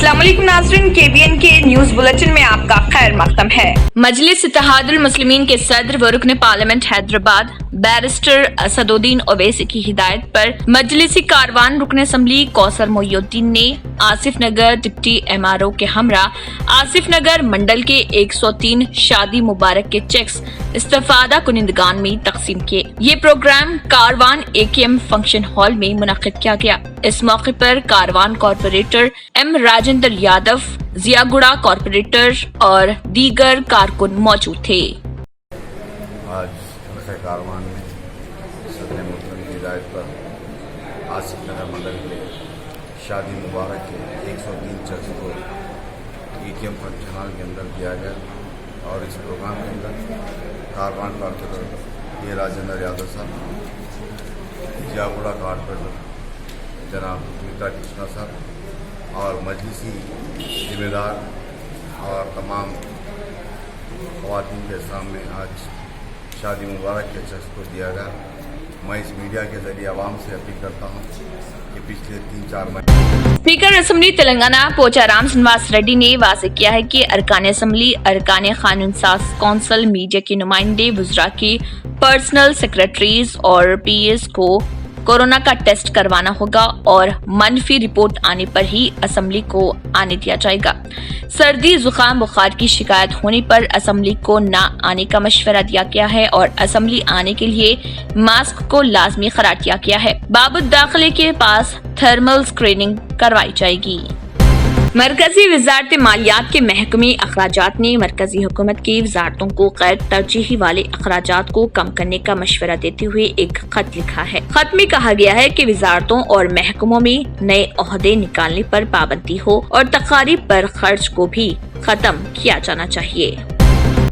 अस्सलाम वालेकुम नाज़रीन, KBN के न्यूज बुलेटिन में आपका खैर मक़दम है। मजलिस इत्तेहादुल मुस्लिमीन के सदर व रुकन पार्लियामेंट हैदराबाद बैरिस्टर असदुद्दीन ओवैसी की हिदायत पर मजलिसी कारवान रुकन असम्बली कौसर मोइनुद्दीन ने आसिफ नगर डिप्टी MRO के हमरा आसिफ नगर मंडल के 103 शादी मुबारक के चेक्स इस्तेफादा कुनिंदगान में तकसीम किए। ये programme Karwan AKM function hall में मुनक्किद किया गया। इस मौके पर Karwan corporator M Rajendra Yadav, Jiyaguda corporator और दीगर कारकुन मौजूद थे। आज कारवान में सदर मुल्क की हिदायत पर आसिफ नगर मंडल के शादी मुबारक के 103 चर्च को AKM फंक्शन हॉल के अंदर दिया गया और इस प्रोग्राम के अंदर कारवान कॉर्पोरेटर A राजेंद्र यादव साहब, जियागुड़ा कॉर्पोरेटर जनाब मित्रा कृष्णा साहब और मजलिसी जिम्मेदार और तमाम ख़वातीन के सामने आज शादी मुबारक के चर्च को दिया गया। मैं इस मीडिया के जरिए आवाम से अपील करता हूँ कि पिछले 3-4 महीने स्पीकर असम्बली तेलंगाना पोचाराम श्रीनिवास रेड्डी ने वाज़ेह किया है कि अरकान असम्बली, अरकान कानून साज कौंसिल, मीडिया के नुमाइंदे, वुज़रा की पर्सनल सेक्रेटरीज और PS को कोरोना का टेस्ट करवाना होगा और मनफी रिपोर्ट आने पर ही असम्बली को आने दिया जाएगा। सर्दी, जुकाम, बुखार की शिकायत होने पर असम्बली को न आने का मशवरा दिया गया है और असम्बली आने के लिए मास्क को लाजमी करार दिया गया है। बाबत दाखिले के पास थर्मल स्क्रीनिंग करवाई जाएगी। मरकजी वजारत मालियात के महकमे अखराजात ने मरकजी हुकूमत की वजारतों को गैर तरजीही वाले अखराजात को कम करने का मशवरा देते हुए एक खत लिखा है। खत में कहा गया है कि वजारतों और महकमों में नए ओहदे निकालने पर पाबंदी हो और तकारीब पर खर्च को भी खत्म किया जाना चाहिए।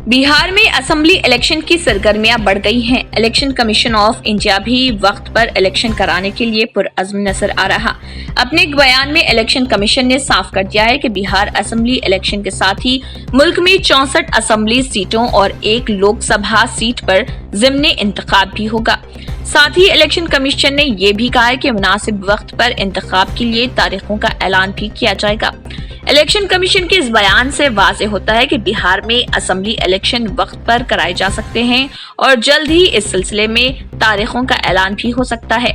बिहार में असम्बली इलेक्शन की सरगर्मियां बढ़ गई हैं। इलेक्शन कमीशन ऑफ इंडिया भी वक्त पर इलेक्शन कराने के लिए पुरअज़्म नजर आ रहा। अपने एक बयान में इलेक्शन कमीशन ने साफ कर दिया है कि बिहार असम्बली इलेक्शन के साथ ही मुल्क में 64 असम्बली सीटों और 1 लोकसभा सीट पर ज़िम्नी इंतखाब भी होगा। साथ ही इलेक्शन कमीशन ने ये भी कहा है कि मुनासिब वक्त पर इंतखाब के लिए तारीखों का ऐलान भी किया जाएगा। इलेक्शन कमीशन के इस बयान से वाज़ेह होता है कि बिहार में असम्बली इलेक्शन वक्त पर कराए जा सकते हैं और जल्द ही इस सिलसिले में तारीखों का ऐलान भी हो सकता है।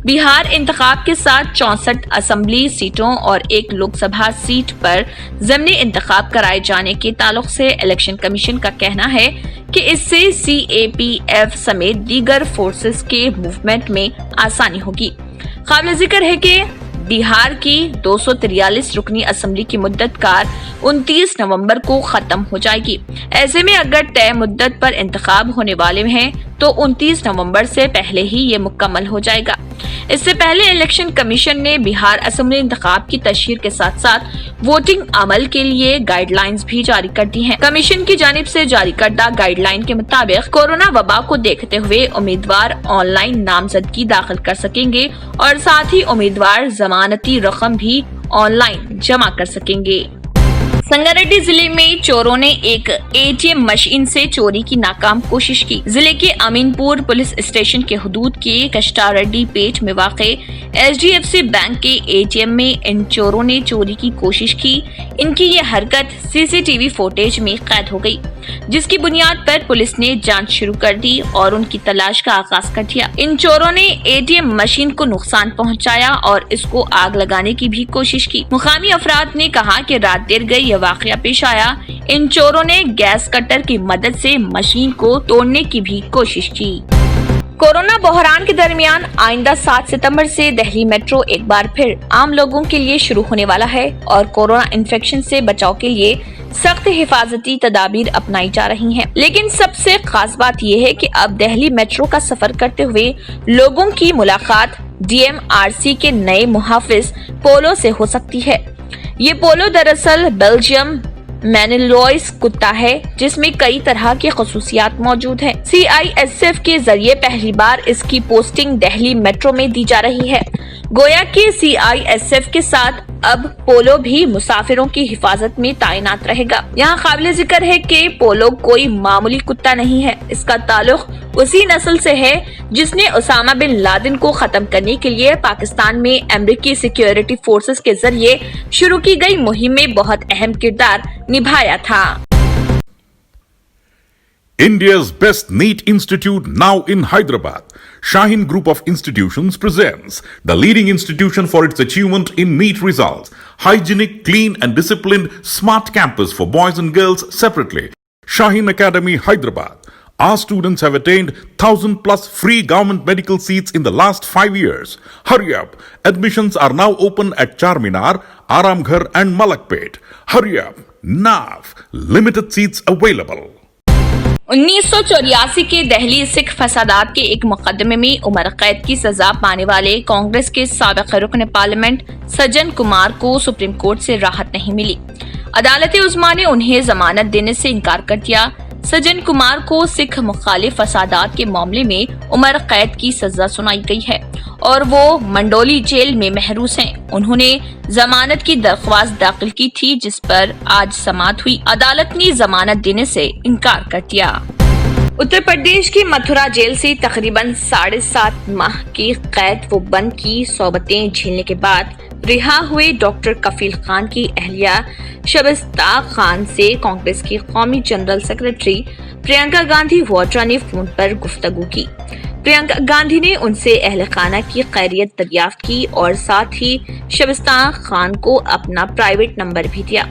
बिहार इंतखाब के साथ 64 असम्बली सीटों और 1 लोकसभा सीट पर ज़िम्नी इंतखाब कराए जाने के ताल्लुक से इलेक्शन कमीशन का कहना है कि इससे CAPF समेत दीगर फोर्सेस के मूवमेंट में आसानी होगी। काबिल जिक्र है कि बिहार की 243 रुकनी असम्बली की मुद्दत कार 29 नवंबर को खत्म हो जाएगी। ऐसे में अगर तय मुद्दत पर इंतखाब होने वाले हैं तो 29 नवंबर से पहले ही ये मुकम्मल हो जाएगा। इससे पहले इलेक्शन कमीशन ने बिहार असम्बली इंतखाब की तशहीर के साथ साथ वोटिंग अमल के लिए गाइडलाइंस भी जारी कर दी हैं। कमीशन की जानिब से जारी करदा गाइडलाइन के मुताबिक कोरोना वबा को देखते हुए उम्मीदवार ऑनलाइन नामजदगी दाखिल कर सकेंगे और साथ ही उम्मीदवार जमानती रकम भी ऑनलाइन जमा कर सकेंगे। संगारेड्डी जिले में चोरों ने एक ATM मशीन से चोरी की नाकाम कोशिश की। जिले के अमीनपुर पुलिस स्टेशन के हुदूद के कष्टारेड्डी पेट में वाक़े HDFC बैंक के ATM में इन चोरों ने चोरी की कोशिश की। इनकी ये हरकत CCTV फुटेज में कैद हो गई, जिसकी बुनियाद पर पुलिस ने जांच शुरू कर दी और उनकी तलाश का आगाज कर दिया। इन चोरों ने ATM मशीन को नुकसान पहुंचाया और इसको आग लगाने की भी कोशिश की। मुकामी अफराद ने कहा कि रात देर गई यह वाकया पेश आया। इन चोरों ने गैस कटर की मदद से मशीन को तोड़ने की भी कोशिश की। कोरोना बहरान के दरमियान आइंदा 7 सितंबर से दिल्ली मेट्रो एक बार फिर आम लोगों के लिए शुरू होने वाला है और कोरोना इन्फेक्शन से बचाव के लिए सख्त हिफाजती तदाबीर अपनाई जा रही हैं। लेकिन सबसे खास बात यह है कि अब दिल्ली मेट्रो का सफर करते हुए लोगों की मुलाकात DMRC के नए मुहाफिज पोलो से हो सकती है। ये पोलो दरअसल बेल्जियम मैनिलॉयस कुत्ता है जिसमें कई तरह की खसूसियात मौजूद हैं। CISF के जरिए पहली बार इसकी पोस्टिंग दिल्ली मेट्रो में दी जा रही है। گویا کہ CISF کے ساتھ اب پولو بھی مسافروں کی حفاظت میں تعینات رہے گا۔ یہاں قابل ذکر ہے کہ پولو کوئی معمولی کتا نہیں ہے، اس کا تعلق اسی نسل سے ہے جس نے اسامہ بن لادن کو ختم کرنے کے لیے پاکستان میں امریکی سیکیورٹی فورسز کے ذریعے شروع کی گئی مہم میں بہت اہم کردار نبھایا تھا۔ India's best NEET institute now in Hyderabad. Shaheen Group of Institutions presents the leading institution for its achievement in NEET results. Hygienic, clean and disciplined smart campus for boys and girls separately. Shaheen Academy, Hyderabad. Our students have attained 1,000 plus free government medical seats in the last 5 years. Hurry up. Admissions are now open at Charminar, Aramghar and Malakpet. Hurry up. Now. Limited seats available. 1984 کے دہلی سکھ فسادات کے ایک مقدمے میں عمر قید کی سزا پانے والے کانگریس کے سابق رکن پارلیمنٹ سجن کمار کو سپریم کورٹ سے راحت نہیں ملی۔ عدالت عظمیٰ نے انہیں ضمانت دینے سے انکار کر دیا۔ سجن کمار کو سکھ مخالف فسادات کے معاملے میں عمر قید کی سزا سنائی گئی ہے اور وہ منڈولی جیل میں محروس ہیں۔ انہوں نے ضمانت کی درخواست داخل کی تھی جس پر آج سماعت ہوئی۔ عدالت نے ضمانت دینے سے انکار کر دیا۔ اتر پردیش کی متھرا جیل سے تقریباً 7.5 ماہ کی قید و بند کی صحبتیں جھیلنے کے بعد رہا ہوئے ڈاکٹر کفیل خان کی اہلیہ شبستہ خان سے کانگریس کی قومی جنرل سیکرٹری پرینکا گاندھی واڈرا نے فون پر گفتگو کی۔ پرینکا گاندھی نے ان سے اہل خانہ کی خیریت دریافت کی اور ساتھ ہی شبستہ خان کو اپنا پرائیویٹ نمبر بھی دیا۔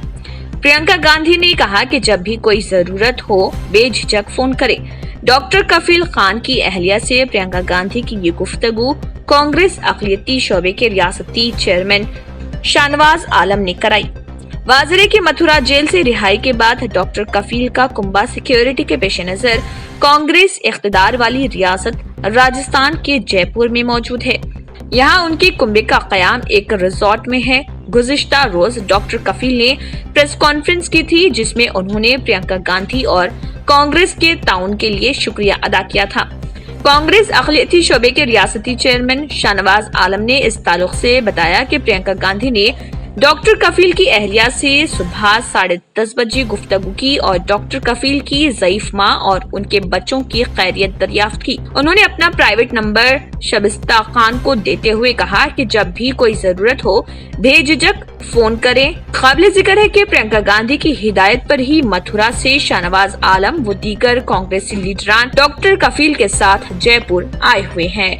پرینکا گاندھی نے کہا کہ جب بھی کوئی ضرورت ہو بے جھجک فون کرے۔ ڈاکٹر کفیل خان کی اہلیہ سے پرینکا گاندھی کی یہ گفتگو کانگریس اقلیتی شعبے کے ریاستی چیئرمین شاہنواز عالم نے کرائی۔ واضح ہے کہ متھرا جیل سے رہائی کے بعد ڈاکٹر کفیل کا کنبہ سیکیورٹی کے پیش نظر کانگریس اقتدار والی ریاست راجستھان کے جے پور میں موجود ہے۔ یہاں ان کے کنبے کا قیام ایک ریزورٹ میں ہے۔ گزشتہ روز ڈاکٹر کفیل نے پریس کانفرنس کی تھی جس میں انہوں نے پرینکا گاندھی اور کانگریس کے تعاون کے لیے شکریہ ادا کیا تھا۔ کانگریس اقلیتی شعبے کے ریاستی چیئرمین شاہنواز عالم نے اس تعلق سے بتایا کہ پرینکا گاندھی نے ڈاکٹر کفیل کی اہلیہ سے صبح 10:30 بجے گفتگو کی اور ڈاکٹر کفیل کی ضعیف ماں اور ان کے بچوں کی خیریت دریافت کی۔ انہوں نے اپنا پرائیویٹ نمبر شبستہ خان کو دیتے ہوئے کہا کہ جب بھی کوئی ضرورت ہو بے جھجک فون کریں۔ قابل ذکر ہے کہ پرینکا گاندھی کی ہدایت پر ہی متھرا سے شاہنواز عالم و دیگر کانگریسی لیڈران ڈاکٹر کفیل کے ساتھ جے پور آئے ہوئے ہیں۔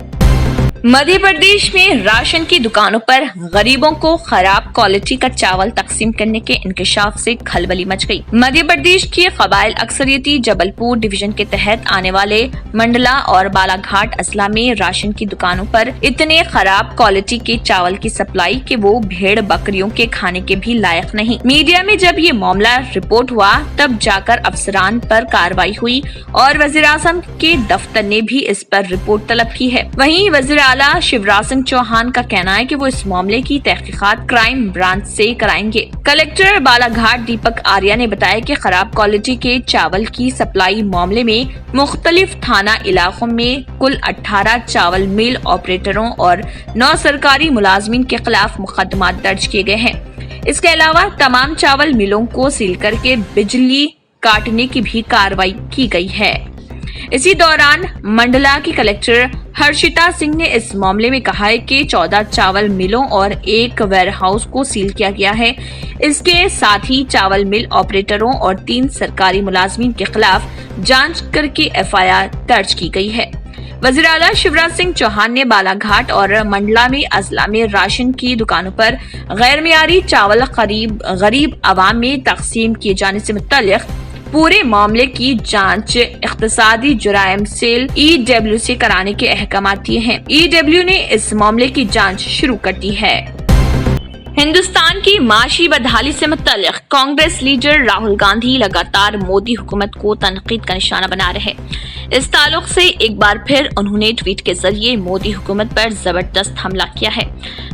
مدھیہ پردیش میں راشن کی دکانوں پر غریبوں کو خراب کوالٹی کا چاول تقسیم کرنے کے انکشاف سے کھلبلی مچ گئی۔ مدھیہ پردیش کی قبائل اکثریتی جبل پور ڈویژن کے تحت آنے والے منڈلا اور بالا گھاٹ اضلاع میں راشن کی دکانوں پر اتنے خراب کوالٹی کے چاول کی سپلائی کہ وہ بھیڑ بکریوں کے کھانے کے بھی لائق نہیں۔ میڈیا میں جب یہ معاملہ رپورٹ ہوا تب جا کر افسران پر کارروائی ہوئی اور وزیر اعظم کے دفتر نے بھی اس پر رپورٹ طلب کی ہے۔ وہیں وزیر اعلیٰ شیوراج سنگھ چوہان کا کہنا ہے کہ وہ اس معاملے کی تحقیقات کرائم برانچ سے کرائیں گے۔ کلکٹر بالا گھاٹ دیپک آریہ نے بتایا کہ خراب کوالٹی کے چاول کی سپلائی معاملے میں مختلف تھانہ علاقوں میں کل 18 چاول مل آپریٹروں اور 9 سرکاری ملازمین کے خلاف مقدمات درج کیے گئے ہیں۔ اس کے علاوہ تمام چاول ملوں کو سیل کر کے بجلی کاٹنے کی بھی کارروائی کی گئی ہے۔ اسی دوران منڈلا کی کلکٹر ہرشتا سنگھ نے اس معاملے میں کہا ہے کہ 14 چاول ملوں اور ایک ویئر ہاؤس کو سیل کیا گیا ہے۔ اس کے ساتھ ہی چاول مل آپریٹروں اور 3 سرکاری ملازمین کے خلاف جانچ کر کے FIR درج کی گئی ہے۔ وزیر اعلیٰ شیوراج سنگھ چوہان نے بالا گھاٹ اور منڈلا میں اضلاع میں راشن کی دکانوں پر غیر معیاری چاول غریب عوام میں تقسیم کیے جانے سے متعلق پورے معاملے کی جانچ اقتصادی جرائم سیل EW سے کرانے کے احکامات دیے ہیں۔ EW نے اس معاملے کی جانچ شروع کر دی ہے۔ ہندوستان کی معاشی بدحالی سے متعلق کانگریس لیڈر راہل گاندھی لگاتار مودی حکومت کو تنقید کا نشانہ بنا رہے۔ اس تعلق سے ایک بار پھر انہوں نے ٹویٹ کے ذریعے مودی حکومت پر زبردست حملہ کیا ہے۔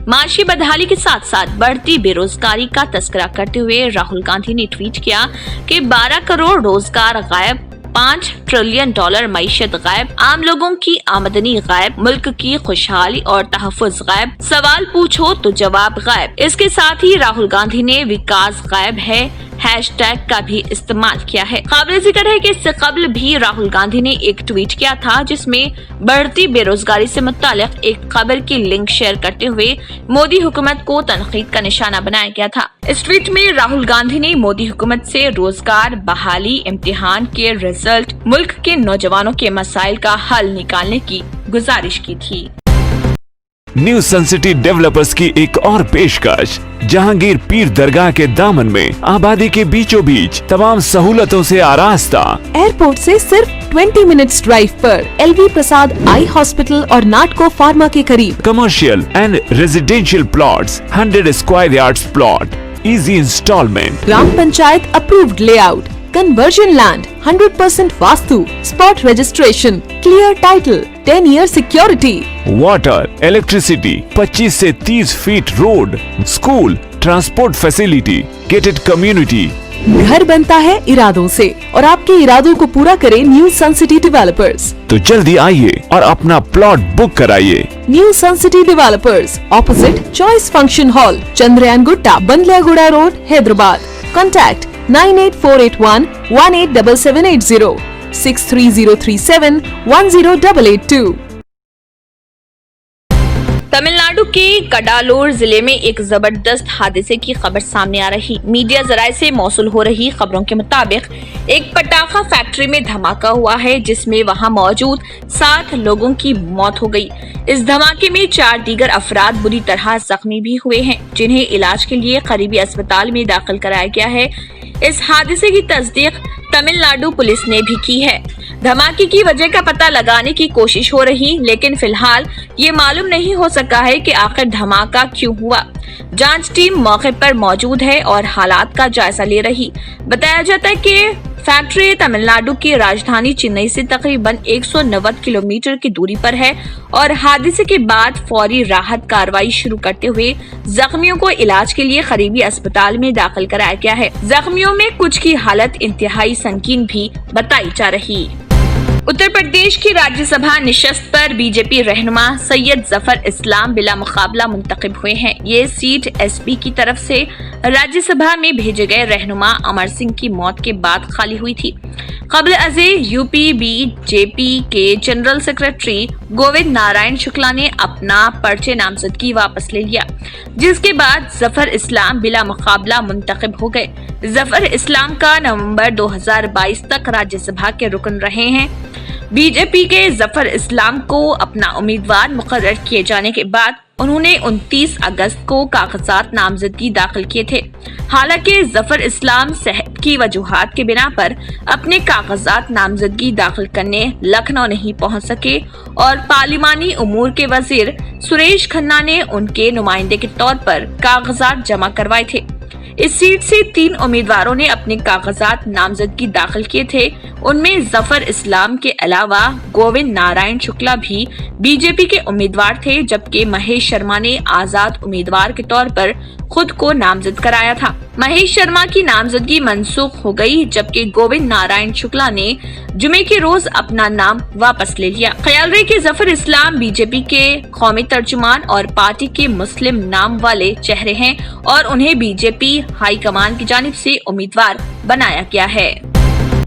معاشی بدحالی کے ساتھ ساتھ بڑھتی بے روزگاری کا تذکرہ کرتے ہوئے راہل گاندھی نے ٹویٹ کیا کہ 12 کروڑ روزگار غائب، $5 ट्रिलियन मईशत गायब, आम लोगों की आमदनी गायब, मुल्क की खुशहाली और तहफ़्फ़ुज़ गायब, सवाल पूछो तो जवाब गायब। इसके साथ ही राहुल गांधी ने विकास गायब है हैशटैग का भी इस्तेमाल किया है। काबिल जिक्र है कि इससे कबल भी राहुल गांधी ने एक ट्वीट किया था जिसमें बढ़ती बेरोजगारी से मुतालिक एक खबर की लिंक शेयर करते हुए मोदी हुकूमत को तनकीद का निशाना बनाया गया था। इस ट्वीट में राहुल गांधी ने मोदी हुकूमत से रोजगार बहाली, इम्तिहान के रिजल्ट, मुल्क के नौजवानों के मसाइल का हल निकालने की गुजारिश की थी। न्यू सन सिटी डेवलपर्स की एक और पेशकश, जहांगीर पीर दरगाह के दामन में आबादी के बीचों बीच तमाम सहूलतों से आरास्ता, एयरपोर्ट से सिर्फ 20 मिनट्स ड्राइव पर LV प्रसाद आई हॉस्पिटल और नाटको फार्मा के करीब, commercial and residential plots, 100 square yards plot, easy instalment, gram panchayat approved layout, conversion land, 100% vastu, spot registration, clear title, 10 year security, water, electricity, 25 से 30 feet road, school, transport facility, gated community. घर बनता है इरादों से और आपके इरादों को पूरा करे न्यू सन सिटी डेवलपर्स। तो जल्दी आइए और अपना प्लॉट बुक कराइए। New sun city developers, opposite choice function hall, Chandrayangutta, Bandlaguda road, Hyderabad. Contact 98481 187780, 63037 10882। Tamil Nadu के कडालूर जिले में एक जबरदस्त हादसे की खबर सामने आ रही। मीडिया जराये से मौसूल हो रही खबरों के मुताबिक एक पटाखा फैक्ट्री में धमाका हुआ है जिसमें वहां मौजूद 7 लोगों की मौत हो गई। इस धमाके में 4 दीगर अफराद बुरी तरह जख्मी भी हुए हैं जिन्हें इलाज के लिए करीबी अस्पताल में दाखिल कराया गया है। इस हादसे की तस्दीक तमिलनाडु पुलिस ने भी की है। धमाके की वजह का पता लगाने की कोशिश हो रही, लेकिन फिलहाल ये मालूम नहीं हो सका है कि आखिर धमाका क्यों हुआ। जांच टीम मौके पर मौजूद है और हालात का जायजा ले रही। बताया जाता है कि फैक्ट्री तमिलनाडु की राजधानी चेन्नई से तकरीबन 190 किलोमीटर की दूरी पर है और हादसे के बाद फौरी राहत कार्रवाई शुरू करते हुए जख्मियों को इलाज के लिए करीबी अस्पताल में दाखिल कराया गया है। जख्मियों में कुछ की हालत इंतहाई संगीन भी बताई जा रही। उत्तर प्रदेश की राज्यसभा निशस्त पर बीजेपी रहनुमा सैयद जफर इस्लाम बिला मुकाबला मुंतखब हुए हैं। ये सीट एसपी की तरफ से राज्यसभा में भेजे गए रहनुमा अमर सिंह की मौत के बाद खाली हुई थी। कबल अज़े यूपी बीजेपी के जनरल सेक्रेटरी गोविंद नारायण शुक्ला ने अपना पर्चे नामजदगी वापस ले लिया, जिसके बाद जफर इस्लाम बिला मुकाबला मुंतखब हो गए। जफर इस्लाम का नवंबर 2022 तक राज्यसभा के रुकन रहे हैं। बीजेपी के जफर इस्लाम को अपना उम्मीदवार मुकर्रर किए जाने के बाद उन्होंने 29 अगस्त को कागजात नामजदगी दाखिल किए थे। हालांकि जफर इस्लाम सेहत की वजूहात के बिना पर अपने कागजात नामजदगी दाखिल करने लखनऊ नहीं पहुंच सके और पार्लिमानी उमूर के वजीर सुरेश खन्ना ने उनके नुमाइंदे के तौर पर कागजात जमा करवाए थे। इस सीट से 3 उम्मीदवारों ने अपने कागजात नामजदगी दाखिल किए थे। उनमें जफर इस्लाम के अलावा गोविंद नारायण शुक्ला भी बीजेपी के उम्मीदवार थे, जबकि महेश शर्मा ने आजाद उम्मीदवार के तौर पर खुद को नामजद कराया था। महेश शर्मा की नामजदगी मनसूख हो गई, जबकि गोविंद नारायण शुक्ला ने जुमे के रोज अपना नाम वापस ले लिया। ख्याल रहे कि जफर इस्लाम बीजेपी के कौमी तर्जुमान और पार्टी के मुस्लिम नाम वाले चेहरे हैं और उन्हें बीजेपी हाईकमान की जानिब से उम्मीदवार बनाया गया है।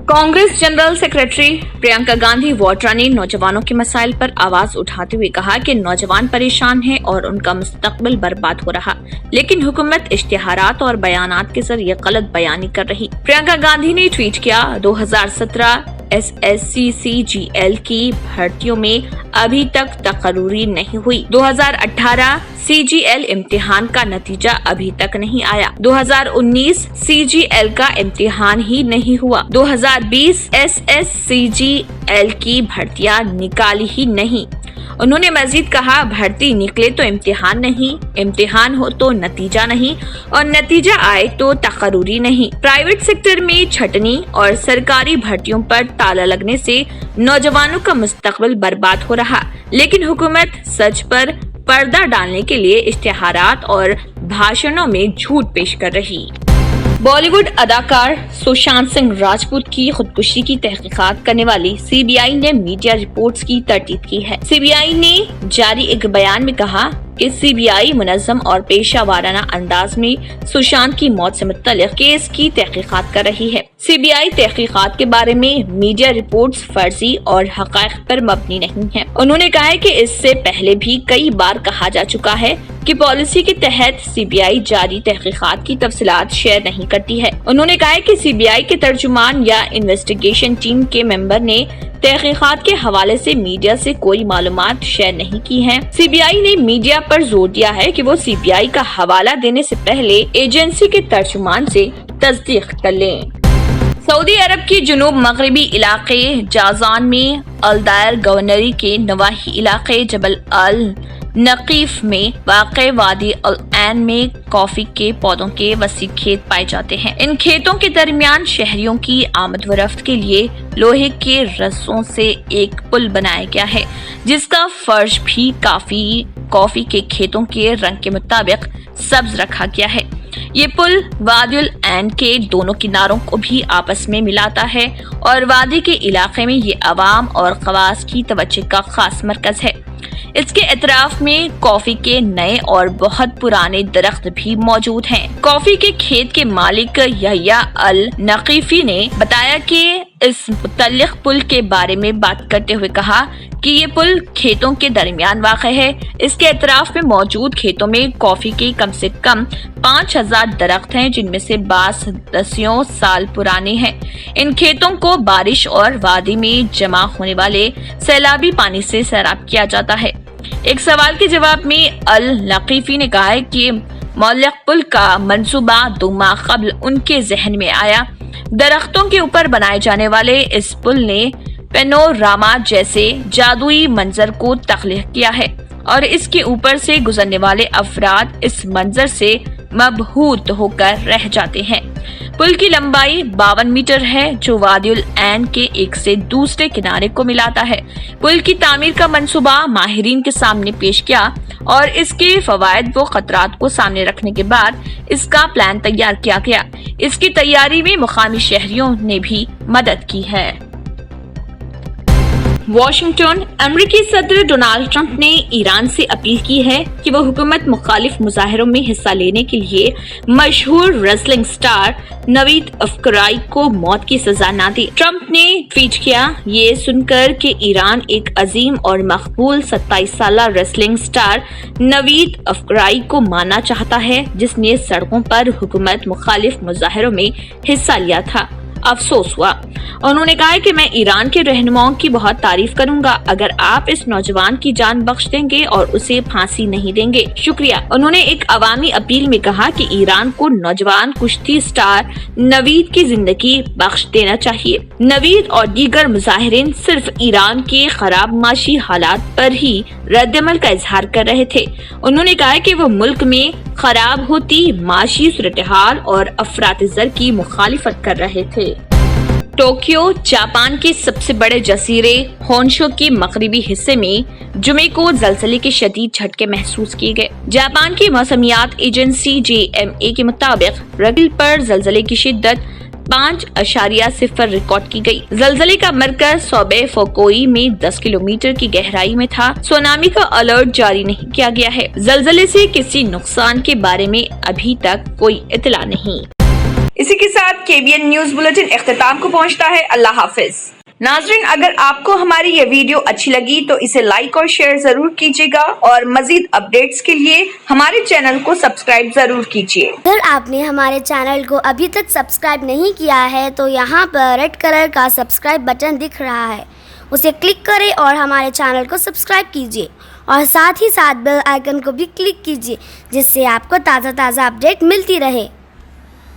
कांग्रेस जनरल सेक्रेटरी प्रियंका गांधी वाड्रा ने नौजवानों के मसाइल पर आवाज उठाते हुए कहा कि नौजवान परेशान हैं और उनका मुस्तकबिल बर्बाद हो रहा, लेकिन हुकूमत इश्तिहारात और बयानात के जरिए गलत बयानी कर रही। प्रियंका गांधी ने ट्वीट किया, 2017 SSC-CGL की भर्तियों में अभी तक तकर्रूरी नहीं हुई। 2018 CGL इम्तिहान का नतीजा अभी तक नहीं आया। 2019 CGL का इम्तिहान ही नहीं हुआ। 2020 SSCGL की भर्तियां निकाली ही नहीं। उन्होंने मजीद कहा, भर्ती निकले तो इम्तिहान नहीं, इम्तिहान हो तो नतीजा नहीं और नतीजा आए तो तकर्रूरी नहीं। प्राइवेट सेक्टर में छटनी और सरकारी भर्तियों पर ताला लगने से नौजवानों का मुस्तकबिल बर्बाद हो रहा, लेकिन हुकूमत सच पर पर्दा डालने के लिए इश्तिहारात और भाषणों में झूठ पेश कर रही। बॉलीवुड अदाकार सुशांत सिंह राजपूत की खुदकुशी की तहकीकात करने वाली सीबीआई ने मीडिया रिपोर्ट्स की तरदीद की है। सीबीआई ने जारी एक बयान में कहा कि सीबीआई मुनज़्ज़म और पेशा वाराना अंदाज में सुशांत की मौत से मुत्तल्लिक़ केस की तहकीकात कर रही है। सीबीआई तहकीकात के बारे में मीडिया रिपोर्ट्स फर्जी और हक़ाइक़ पर मबनी नहीं है। उन्होंने कहा है कि इससे पहले भी कई बार कहा जा चुका है कि पॉलिसी के तहत सीबीआई जारी तहकीकात की तफसीलात शेयर नहीं करती है। उन्होंने कहा है कि सीबीआई के तर्जुमान या इन्वेस्टिगेशन टीम के मेंबर ने तहकीकात के हवाले से मीडिया से कोई मालूमात शेयर नहीं की हैं। सीबीआई ने मीडिया पर जोर दिया है कि वो सीबीआई का हवाला देने से पहले एजेंसी के तर्जुमान से तस्दीक कर लें। सऊदी अरब के जुनूब मगरबी इलाके जाजान में अलदायर गवर्नरी के नवाही इलाके जबल अल नकीफ में वाक़े वादी अल ऐन में कॉफी के पौधों के वसी खेत पाए जाते हैं। इन खेतों के दरमियान शहरियों की आमद व रफ्त के लिए लोहे के रस्सों से एक पुल बनाया गया है, जिसका फर्श भी कॉफी के खेतों के रंग के मुताबिक सब्ज रखा गया है। ये पुल वादी अल ऐन के दोनों किनारों को भी आपस में मिलाता है और वादी के इलाके में ये अवाम और खवास की तवज्जो का खास मरकज है। इसके एतराफ में कॉफी के नए और बहुत पुराने दरख्त भी मौजूद हैं। कॉफी के खेत के मालिक यहया अल नकीफी ने बताया कि इस मुतल्लिक पुल के बारे में बात करते हुए कहा कि ये पुल खेतों के दरमियान वाक़ है। इसके एतराफ में मौजूद खेतों में कॉफी के कम से कम 5000 दरख्त हैं, जिनमें से 10 साल पुराने हैं। इन खेतों को बारिश और वादी में जमा होने वाले सैलाबी पानी से सैराब किया जाता है। एक सवाल के जवाब में अल नकीफी ने कहा है कि मौलिक पुल का मंसूबा 2 माह कबल उनके जहन में आया। दरख्तों के ऊपर बनाए जाने वाले इस पुल ने पेनोरामा जैसे जादुई मंजर को तख्लीक किया है और इसके ऊपर से गुजरने वाले अफराद इस मंजर से मबहूत होकर रह जाते हैं। पुल की लंबाई 52 मीटर है, जो वादी अल ऐन के एक से दूसरे किनारे को मिलाता है। पुल की तामीर का मंसूबा माहिरीन के सामने पेश किया और इसके फवायद व खतरात को सामने रखने के बाद इसका प्लान तैयार किया गया। इसकी तैयारी में मुकामी शहरियों ने भी मदद की है। वाशिंगटन। अमेरिकी सदर डोनाल्ड ट्रंप ने ईरान से अपील की है कि वो हुकूमत मुखालिफ मुजाहिरों में हिस्सा लेने के लिए मशहूर रेसलिंग स्टार नवीद अफकराई को मौत की सजा न दे। ट्रंप ने ट्वीट किया, ये सुनकर कि ईरान एक अजीम और मकबूल 27 साला रेसलिंग स्टार नवीद अफकराई को मारना चाहता है, जिसने सड़कों पर हुकूमत मुखालिफ मुजाहिरों में हिस्सा लिया था। अफसोस हुआ। उन्होंने कहा कि मैं ईरान के रहनुमाओं की बहुत तारीफ करूंगा अगर आप इस नौजवान की जान बख्श देंगे और उसे फांसी नहीं देंगे। शुक्रिया। उन्होंने एक अवामी अपील में कहा कि ईरान को नौजवान कुश्ती स्टार नवीद की जिंदगी बख्श देना चाहिए। नवीद और दीगर मुजाहिरीन सिर्फ ईरान के खराब माशी हालात पर ही रद्दमल का इजहार कर रहे थे। उन्होंने कहा कि वो मुल्क में खराब होती माशी सूरत-ए-हाल और अफरात-ए-ज़र की मुखालिफत कर रहे थे। टोक्यो। जापान के सबसे बड़े जजीरे होन्शु के मगरिबी हिस्से में जुमे को जलजले के शदीद झटके महसूस किए गए। जापान की मौसमियात एजेंसी JMA के मुताबिक रगल पर जलजले की शिद्दत 5.0 रिकॉर्ड की गई। जलजले का मरकज सोबे फोकोई में 10 किलोमीटर की गहराई में था। सुनामी का अलर्ट जारी नहीं किया गया है। जलजले से किसी नुकसान के बारे में अभी तक कोई इतला नहीं। इसी के साथ KBN न्यूज बुलेटिन इख्तिताम को पहुंचता है। अल्लाह हाफिज। नाजरीन, अगर आपको हमारी ये वीडियो अच्छी लगी तो इसे लाइक और शेयर जरूर कीजिएगा और मजीद अपडेट्स के लिए हमारे चैनल को सब्सक्राइब जरूर कीजिए। अगर आपने हमारे चैनल को अभी तक सब्सक्राइब नहीं किया है तो यहाँ पर रेड कलर का सब्सक्राइब बटन दिख रहा है, उसे क्लिक करें और हमारे चैनल को सब्सक्राइब कीजिए और साथ ही साथ बेल आइकन को भी क्लिक कीजिए, जिससे आपको ताज़ा अपडेट मिलती रहे।